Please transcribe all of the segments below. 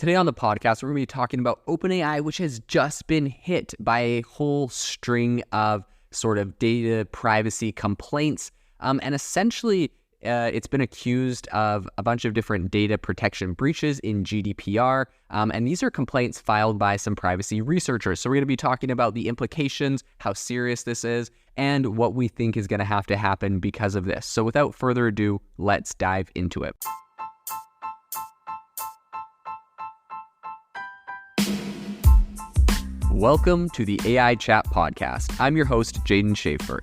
Today on the podcast, we're going to be talking about OpenAI, which has just been hit by a whole string of sort of data privacy complaints. And essentially, it's been accused of a bunch of different data protection breaches in GDPR. And these are complaints filed by some privacy researchers. So we're going to be talking about the implications, how serious this is, and what we think is going to have to happen because of this. So without further ado, let's dive into it. Welcome to the AI Chat Podcast. I'm your host, Jaden Schaefer.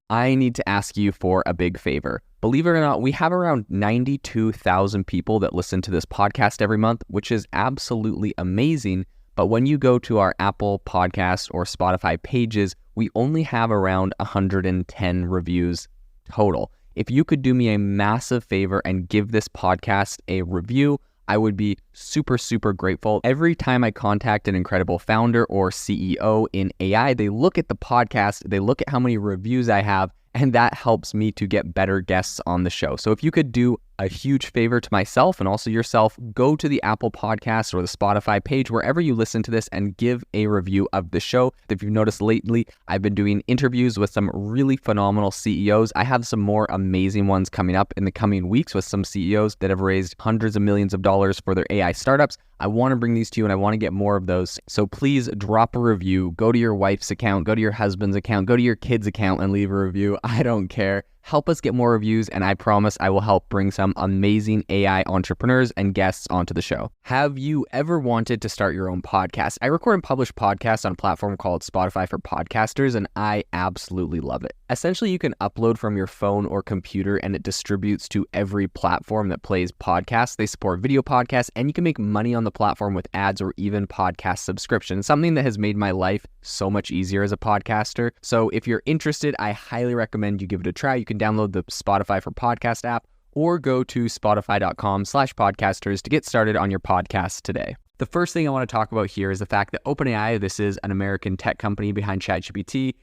I need to ask you for a big favor. Believe it or not, we have around 92,000 people that listen to this podcast every month, which is absolutely amazing. But when you go to our Apple Podcast or Spotify pages, we only have around 110 reviews total. If you could do me a massive favor and give this podcast a review, I would be super, super grateful. Every time I contact an incredible founder or CEO in AI, they look at the podcast, they look at how many reviews I have, and that helps me to get better guests on the show. So if you could do a huge favor to myself and also yourself, go to the Apple Podcast or the Spotify page, wherever you listen to this, and give a review of the show. If you've noticed lately, I've been doing interviews with some really phenomenal CEOs. I have some more amazing ones coming up in the coming weeks with some CEOs that have raised hundreds of millions of dollars for their AI startups. I want to bring these to you and I want to get more of those. So please drop a review, go to your wife's account, go to your husband's account, go to your kid's account and leave a review. I don't care. Help us get more reviews, and I promise I will help bring some amazing AI entrepreneurs and guests onto the show. Have you ever wanted to start your own podcast? I record and publish podcasts on a platform called Spotify for Podcasters, and I absolutely love it. Essentially, you can upload from your phone or computer, and it distributes to every platform that plays podcasts. They support video podcasts, and you can make money on the platform with ads or even podcast subscriptions, something that has made my life so much easier as a podcaster. So if you're interested, I highly recommend you give it a try. You can download the Spotify for Podcast app or go to spotify.com/podcasters to get started on your podcast today. The first thing I want to talk about here is the fact that OpenAI, this is an American tech company behind ChatGPT,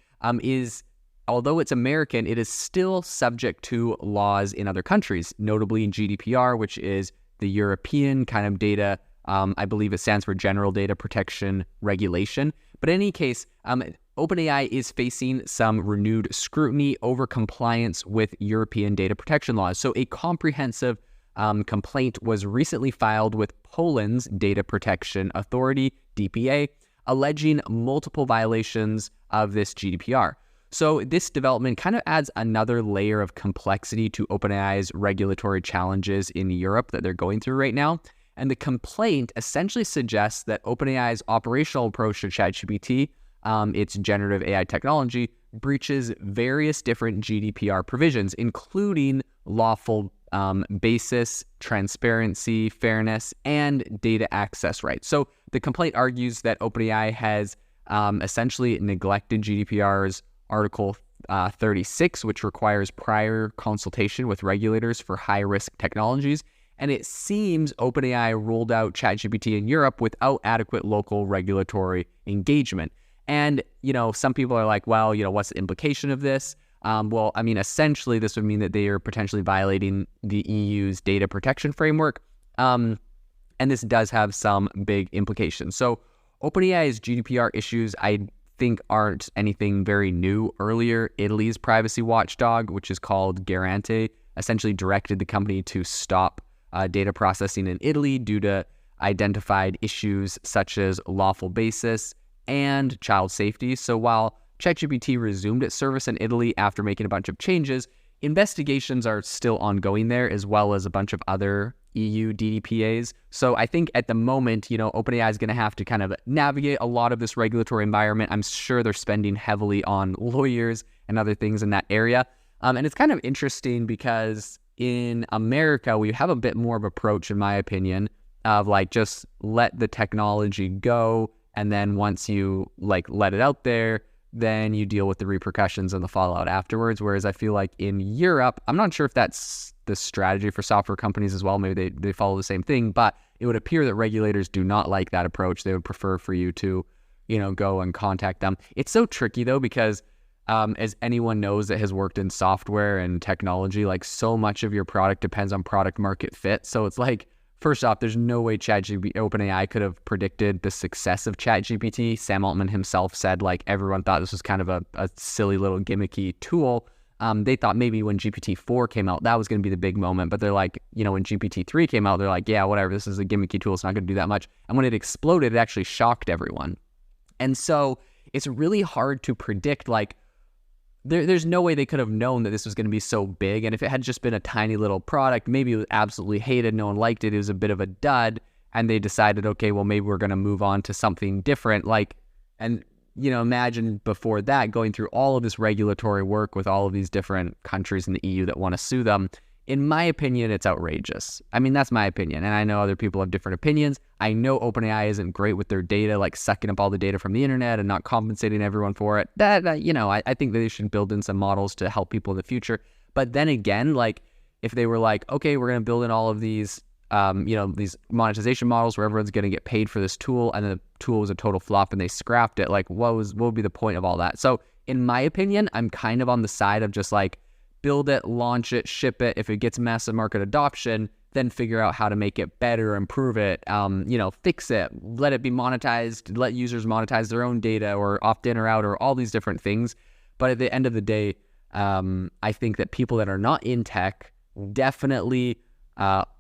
although it's American, it is still subject to laws in other countries, notably in GDPR, which is the European kind of data, I believe it stands for General Data Protection Regulation. But in any case, OpenAI is facing some renewed scrutiny over compliance with European data protection laws. So a comprehensive complaint was recently filed with Poland's Data Protection Authority, DPA, alleging multiple violations of this GDPR. So this development kind of adds another layer of complexity to OpenAI's regulatory challenges in Europe that they're going through right now. And the complaint essentially suggests that OpenAI's operational approach to ChatGPT, its generative AI technology, breaches various different GDPR provisions, including lawful basis, transparency, fairness, and data access rights. So the complaint argues that OpenAI has essentially neglected GDPR's Article 36, which requires prior consultation with regulators for high-risk technologies. And it seems OpenAI rolled out ChatGPT in Europe without adequate local regulatory engagement. And, some people are like, well, what's the implication of this? Essentially, this would mean that they are potentially violating the EU's data protection framework. And this does have some big implications. So OpenAI's GDPR issues, I think, aren't anything very new. Earlier, Italy's privacy watchdog, which is called Garante, essentially directed the company to stop data processing in Italy due to identified issues such as lawful basis and child safety. So while ChatGPT resumed its service in Italy after making a bunch of changes, investigations are still ongoing there, as well as a bunch of other EU DDPAs. So I think at the moment, OpenAI is going to have to kind of navigate a lot of this regulatory environment. I'm sure they're spending heavily on lawyers and other things in that area. And it's kind of interesting because in America, we have a bit more of an approach, in my opinion, of just let the technology go. And then once you let it out there, then you deal with the repercussions and the fallout afterwards. Whereas I feel like in Europe, I'm not sure if that's the strategy for software companies as well. Maybe they follow the same thing, but it would appear that regulators do not like that approach. They would prefer for you to, go and contact them. It's so tricky though, because As anyone knows that has worked in software and technology, like so much of your product depends on product market fit. So it's like, first off, there's no way OpenAI could have predicted the success of ChatGPT. Sam Altman himself said like everyone thought this was kind of a silly little gimmicky tool. They thought maybe when GPT-4 came out, that was going to be the big moment. But they're like, when GPT-3 came out, they're like, yeah, whatever, this is a gimmicky tool. It's not going to do that much. And when it exploded, it actually shocked everyone. And so it's really hard to predict, like, there's no way they could have known that this was going to be so big. And if it had just been a tiny little product, maybe it was absolutely hated, no one liked it, it was a bit of a dud, and they decided, okay, well, maybe we're going to move on to something different. Like, and, imagine before that going through all of this regulatory work with all of these different countries in the EU that want to sue them. In my opinion, it's outrageous. I mean, that's my opinion. And I know other people have different opinions. I know OpenAI isn't great with their data, like sucking up all the data from the internet and not compensating everyone for it. I think that they should build in some models to help people in the future. But then again, like if they were like, okay, we're going to build in all of these, these monetization models where everyone's going to get paid for this tool, and the tool was a total flop and they scrapped it, like what would be the point of all that? So in my opinion, I'm kind of on the side of just like, build it, launch it, ship it. If it gets massive market adoption, then figure out how to make it better, improve it, fix it, let it be monetized, let users monetize their own data or opt in or out or all these different things. But at the end of the day, I think that people that are not in tech definitely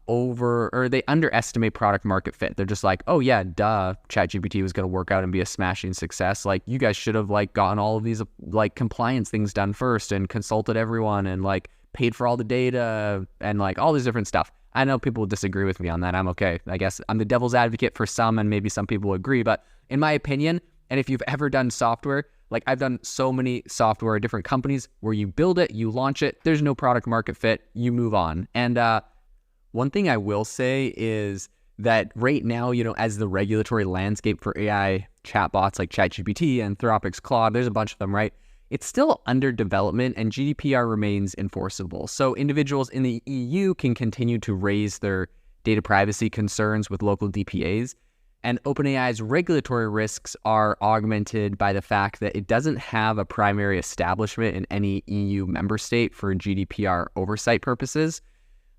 they underestimate product market fit. They're just like, oh yeah, duh, ChatGPT was going to work out and be a smashing success. Like you guys should have like gotten all of these like compliance things done first and consulted everyone and like paid for all the data and like all this different stuff. I know people will disagree with me on that. I'm okay. I guess I'm the devil's advocate for some, and maybe some people agree, but in my opinion, and if you've ever done software, like I've done so many software at different companies where you build it, you launch it, there's no product market fit, you move on. And one thing I will say is that right now, as the regulatory landscape for AI chatbots like ChatGPT, Anthropic's Claude, there's a bunch of them, right? It's still under development and GDPR remains enforceable. So individuals in the EU can continue to raise their data privacy concerns with local DPAs. And OpenAI's regulatory risks are augmented by the fact that it doesn't have a primary establishment in any EU member state for GDPR oversight purposes.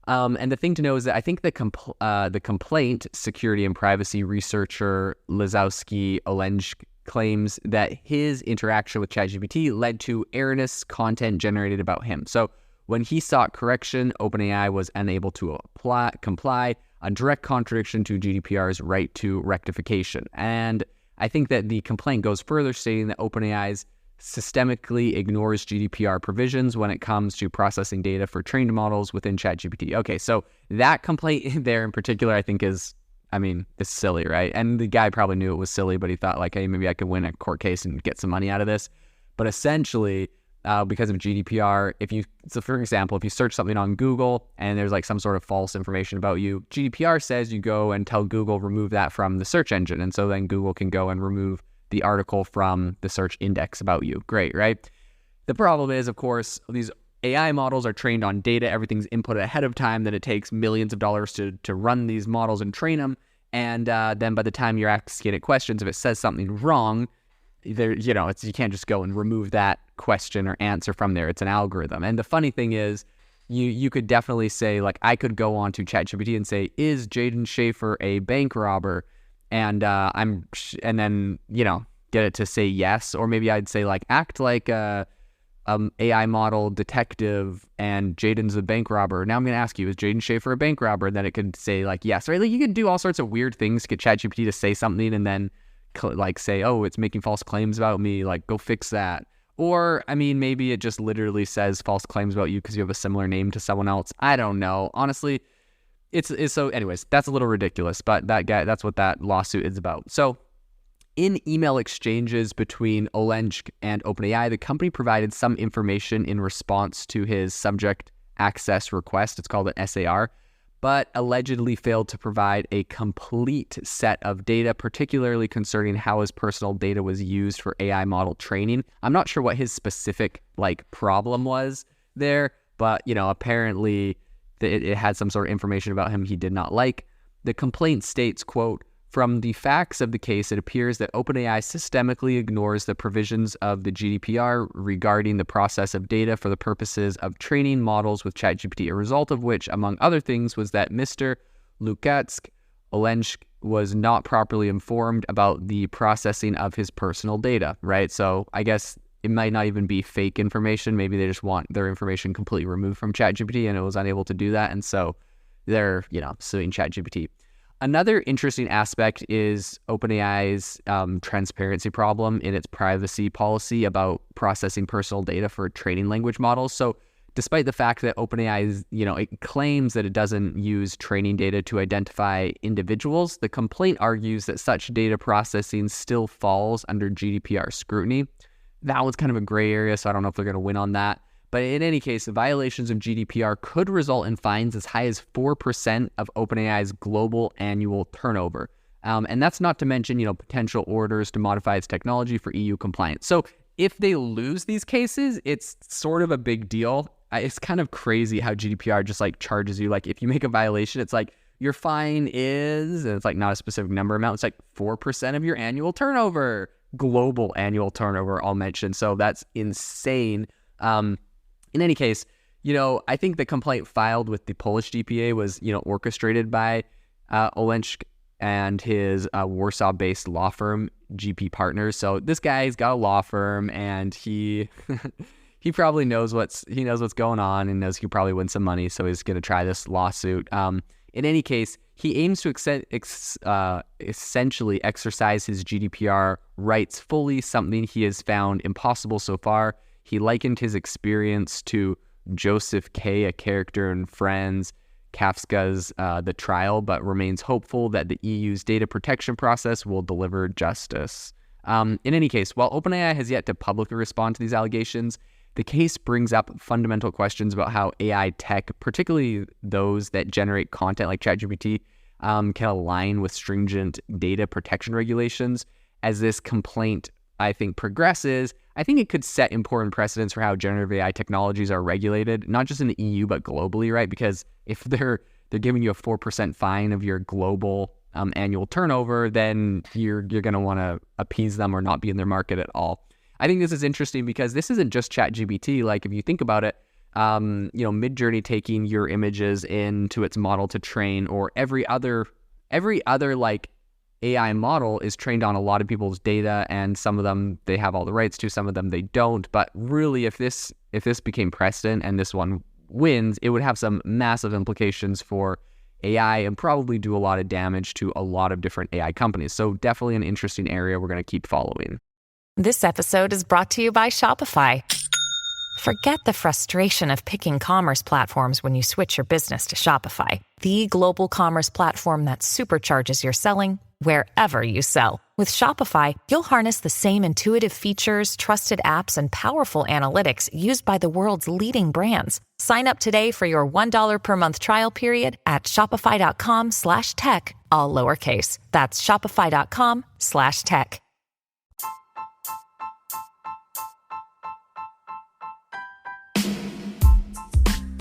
And the thing to know is that I think the complaint, security and privacy researcher Lazowski Olenj claims that his interaction with ChatGPT led to erroneous content generated about him. So when he sought correction, OpenAI was unable to comply, a direct contradiction to GDPR's right to rectification. And I think that the complaint goes further, stating that OpenAI's systemically ignores GDPR provisions when it comes to processing data for trained models within ChatGPT. Okay, so that complaint there in particular, I think it's silly, right? And the guy probably knew it was silly, but he thought like, hey, maybe I could win a court case and get some money out of this. But essentially, because of GDPR, for example, if you search something on Google and there's like some sort of false information about you, GDPR says you go and tell Google, remove that from the search engine. And so then Google can go and remove the article from the search index about you. Great, right? The problem is, of course, these AI models are trained on data. Everything's input ahead of time. Then it takes millions of dollars to run these models and train them. And then by the time you're asking it questions, if it says something wrong, you can't just go and remove that question or answer from there. It's an algorithm. And the funny thing is, you could definitely say, like, I could go on to ChatGPT and say, is Jaden Schaefer a bank robber? And then get it to say yes, or maybe I'd say like act like a AI model detective, and Jaden's a bank robber. Now I'm going to ask you, is Jaden Schaefer a bank robber? And then it could say like yes, right? Like you could do all sorts of weird things, get ChatGPT to say something, and then like say, oh, it's making false claims about me, like go fix that. Or maybe it just literally says false claims about you because you have a similar name to someone else. I don't know, honestly. It's so anyways, that's a little ridiculous, but that's what that lawsuit is about. So in email exchanges between Olenj and OpenAI, the company provided some information in response to his subject access request. It's called an SAR, but allegedly failed to provide a complete set of data, particularly concerning how his personal data was used for AI model training. I'm not sure what his specific problem was there, but apparently it had some sort of information about him he did not like. The complaint states, quote, From the facts of the case, it appears that OpenAI systemically ignores the provisions of the GDPR regarding the process of data for the purposes of training models with ChatGPT, a result of which, among other things, was that Mr. Lukatsk Olensk was not properly informed about the processing of his personal data, right? So I guess it might not even be fake information. Maybe they just want their information completely removed from ChatGPT and it was unable to do that. And so they're, suing ChatGPT. Another interesting aspect is OpenAI's transparency problem in its privacy policy about processing personal data for training language models. So despite the fact that OpenAI is, it claims that it doesn't use training data to identify individuals, the complaint argues that such data processing still falls under GDPR scrutiny. That one's kind of a gray area, so I don't know if they're going to win on that. But in any case, violations of GDPR could result in fines as high as 4% of OpenAI's global annual turnover. And that's not to mention, potential orders to modify its technology for EU compliance. So if they lose these cases, it's sort of a big deal. It's kind of crazy how GDPR just charges you. If you make a violation, it's your fine is, and it's not a specific number amount. It's 4% of your annual turnover, global annual turnover, I'll mention. So that's insane. In any case, I think the complaint filed with the Polish DPA was, orchestrated by Olensk and his Warsaw-based law firm, GP Partners. So this guy's got a law firm, and he he probably knows what's going on and knows he could probably win some money. So he's going to try this lawsuit. In any case, he aims to essentially exercise his GDPR rights fully, something he has found impossible so far. He likened his experience to Joseph K., a character in Franz Kafka's The Trial, but remains hopeful that the EU's data protection process will deliver justice. In any case, while OpenAI has yet to publicly respond to these allegations, the case brings up fundamental questions about how AI tech, particularly those that generate content like ChatGPT, can align with stringent data protection regulations. As this complaint, I think, progresses, I think it could set important precedents for how generative AI technologies are regulated, not just in the EU, but globally, right? Because if they're giving you a 4% fine of your global annual turnover, then you're going to want to appease them or not be in their market at all. I think this is interesting because this isn't just ChatGPT. If you think about it, Midjourney taking your images into its model to train, or every other AI model is trained on a lot of people's data, and some of them they have all the rights to, some of them they don't. But really, if this became precedent and this one wins, it would have some massive implications for AI and probably do a lot of damage to a lot of different AI companies. So definitely an interesting area we're going to keep following. This episode is brought to you by Shopify. Forget the frustration of picking commerce platforms when you switch your business to Shopify, the global commerce platform that supercharges your selling wherever you sell. With Shopify, you'll harness the same intuitive features, trusted apps, and powerful analytics used by the world's leading brands. Sign up today for your $1 per month trial period at shopify.com/tech, all lowercase. That's shopify.com/tech.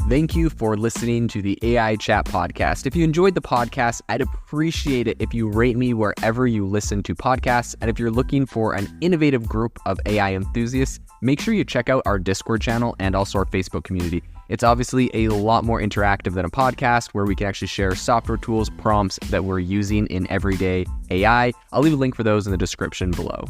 Thank you for listening to the AI Chat Podcast. If you enjoyed the podcast, I'd appreciate it if you rate me wherever you listen to podcasts. And if you're looking for an innovative group of AI enthusiasts, make sure you check out our Discord channel and also our Facebook community. It's obviously a lot more interactive than a podcast, where we can actually share software tools, prompts that we're using in everyday AI. I'll leave a link for those in the description below.